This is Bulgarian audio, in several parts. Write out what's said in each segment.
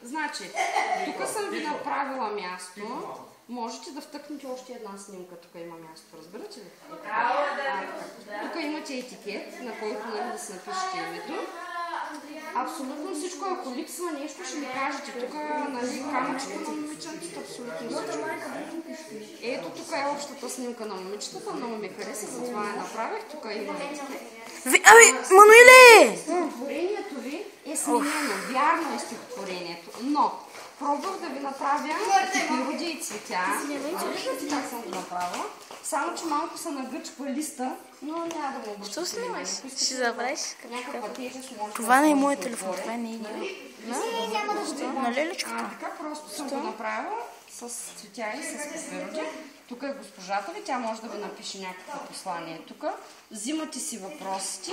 Значи, тук съм ви направила място. Можете да втъкнете още една снимка. Тук има място. Разбирате ли? Тук имате етикет, на който да се напишете името. Абсолютно всичко, ако липсва нещо, ще ми кажете. Тук камъчето на момиченцето, абсолютно всичко. Ето тук е общата снимка на момичетата. Много ми хареса, затова я направих. Тук има етикет. Мануиле! Стихотворението ви е сменено. Вярно е стихотворението, но пробвах да ви направя природи и цветя. Виждате как съм го направила. Само, че малко се нагъчва листа, но няма да му обръщате. Що снимаш? Ще забравиш? Някаква тежест може. Това не е моят телефон, това не е няма да Що? На лелечката? Така просто съм го направила с цветя и с природи. Тук е госпожата ви, тя може да ви напише някакво послание тук. Взимате си въпросите,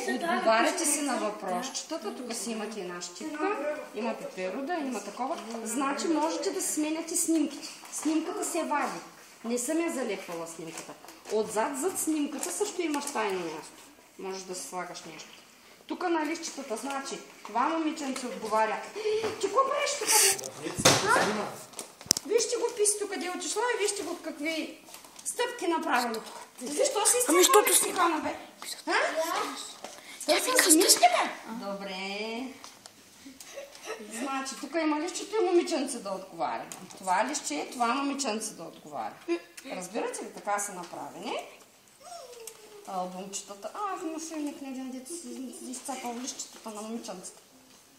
отговаряте си на въпросчетата. Тук си имате една щитка, имате природа, има такова. Значи можете да сменяте снимките. Снимката се вади. Не съм я залепвала снимката. Отзад зад снимката също имаш тайно място. Можеш да си слагаш нещо. Тук на листчетата, значи, това момиченце отговаря. Ти какво правиш тук? Вижте го писато къде е отишло и вижте го какви стъпки направили тук. Защо си изцепваме стихана, бе? Добре. Значи, тук има листчето и момиченце да отговаря. Това листче е, това момиченце да отговаря. Разбирате ли? Така са направени. Албумчетата. В машинник не един дето си изцапал листчетата на момиченцата.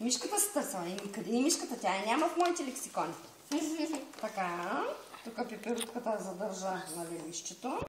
Мишката се търсила. Къде е мишката? Тя няма в моите лексикони. Така. Тук пипирутката задържа листчето.